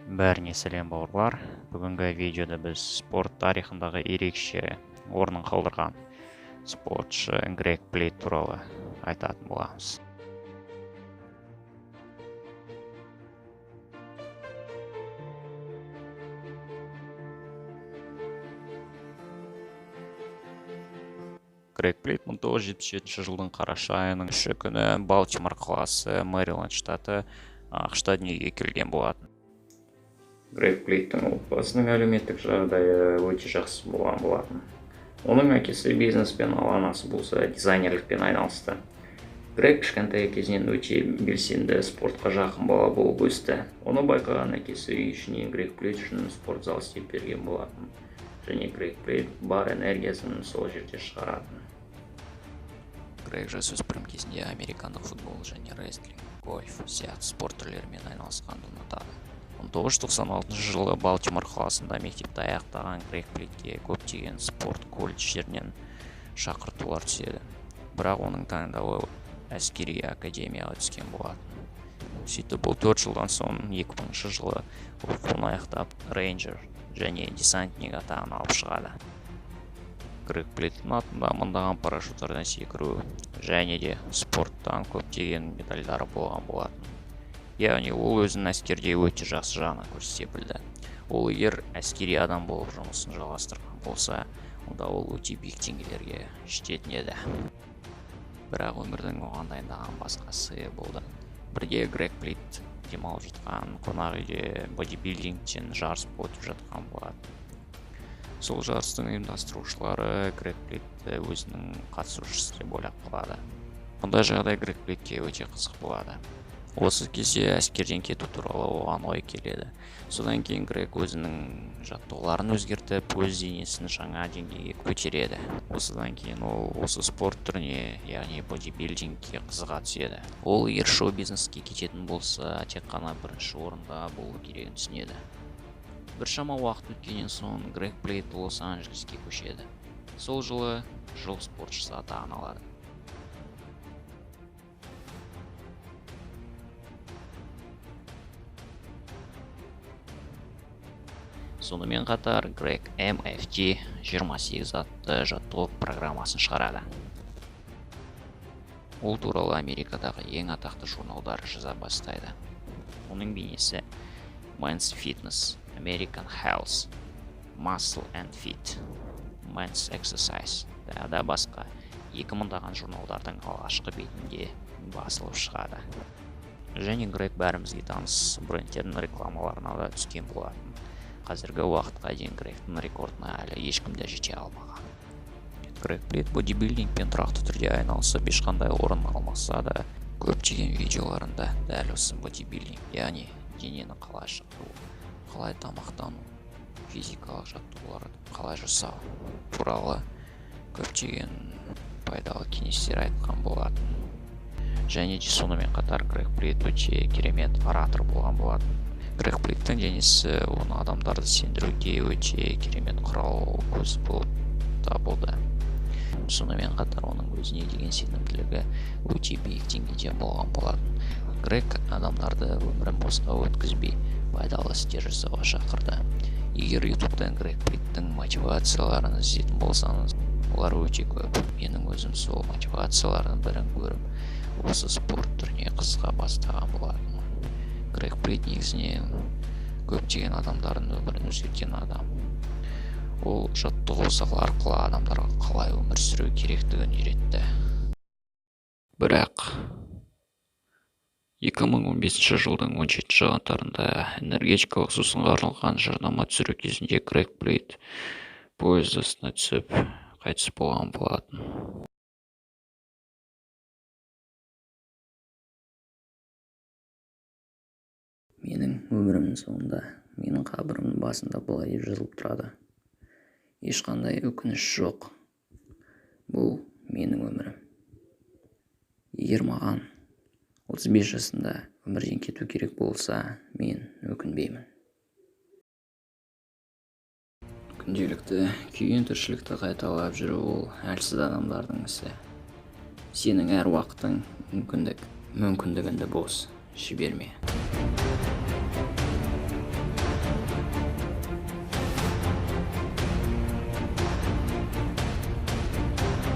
Бәріне сәлем бауырлар. Бүгінгі видеода біз спорт тарихындағы ерекше орнын қалдырған спортшы Грег Плейт туралы айтатын боламыз. Грег Плейт 1977 жылдың қараша айының 3 күні Балтимор қаласы, Мэриленд штаты, ақш-та дүниеге келген болатын. Грег Плейттің отбасының әлеуметтік жағдайы өте жақсы болған болатын. Оның әкесі бизнеспен, ал анасы болса дизайнерлікпен айналысты. Грег кішкентай кезінен өте белсенді, спортқа жақын бала болып өсті. Оны байқаған әкесі үй ішінен Грег Плейт үшін спорт зал істеп берген болатын. Және Грег Плейт бар энергиясын сол жерде шығаратын. Грег жасөспірім кезінде американдық футбол және рестлинг, гольф сияқты спорт түрлерімен айналысқанды ұнатады. 1996 жылы Балтимор қаласында мектепті аяқтаған Грег Плейтке көптеген спорт колледждерінен шақыртулар түседі. Бірақ оның таңдауы әскери академияға түскен болатын. Сөйтіп бұл 4 жылдан соң 2000 жылы оқуын аяқтап рейнджер және десантник атағын алып шығады. Грег Плейттің атында мыңдаған парашюттардан секіру және де спорттан көптеген медальдары болған болатын. Яғни ол өзінің әскерде өте жақсы жағынан көрсете білді. Ол егер әскери адам болып жұмысын жалғастырған болса, онда ол өте биік деңгейлерге жететін еді. Бірақ өмірдің оған дайындаған басқасы болды. Бірге Грег Плейт демалып жатқан қонақ үйде бодибилдингтен жарыс өтіп жатқан болады. Сол жарыстың ұйымдастырушылары Грег Плейтті өзінің қатысушысы деп ойлап қалады. Мұндай жағдай Грег Плейтке өте қызық болады. Осы кезде әскерден кету туралы оған ой келеді. Содан кейін Грег өзінің жаттығуларын өзгертіп, өз денесін жаңа деңгейге көтереді. Осыдан кейін ол осы спорт түріне, яғни бодибилдингке қызыға түседі. Ол егер шоу-бизнеске кететін болса, тек қана бірінші орында болу керегін түсінеді. Біршама уақыт өткеннен соң Грег Плейт Лос-Анджелеске көшеді. Сол жылы жыл спортшысы атағын алады. Сонымен қатар Грег MFT 28 атты жаттығу программасын шығарады. Ол туралы Америкадағы ең атақты журналдар жаза бастайды. Оның бейнесі Men's Fitness, American Health, Muscle and Fit, Men's Exercise да басқа 2000-даған журналдардың алғашқы бетінде басылып шығады. Және Грег бәрімізге таныс брендтердің рекламаларына да түскен болатын. Қазіргі уақытқа дейін Грегтің рекордына әлі ешкім де жете алмаған. Грег Плейт бодибилдингпен тұрақты түрде айналысып ешқандай орын алмаса да, көптеген видеоларында дәл осы бодибилдинг, яғни денені қалай шығару, қалай тамақтану, физикалық жаттығуларды қалай жасау туралы көптеген пайдалы кеңестер айтқан болатын. Және де сонымен қатар Грег Плейт өте керемет оратор болған болатын. Грег Плейттің денесі оны адамдарды сендіруге өте керемет құрал көзі болып табылды. Сонымен қатар оның өзіне деген сенімділігі өте биік деңгейде болған болатын. Грег адамдарды өмірін босқа өткізбей, пайдалы істер жасауға шақырды. Егер ютубтан Грег Плейттің мотивацияларын іздейтін болсаңыз, олар өте көп. Менің өзім сол мотивациялардың бірін көріп, осы спорт түріне қызыға бастаған болатын. Грег Плейт негізінен көптеген адамдардың өмірін өзгерткен адам. Ол жаттығу залы арқылы адамдарға қалай өмір сүру керектігін үйретті. Бірақ 2015 жылдың 17 қаңтарында энергетикалық сусынға арналған жарнама түсіру кезінде Грег Плейт пойыз астына түсіп қайтыс болған болатын. Менің өмірімнің соңында менің қабірімнің басында былай деп жазылып тұрады: ешқандай өкініш жоқ. Бұл менің өмірім. Егер маған 35 жасында өмірден кету керек болса, мен өкінбеймін. Күнделікті күйген тіршілікті қайталап жүру ол әлсіз адамдардың ісі. Сенің әр уақытың мүмкіндігіңді бос жіберме.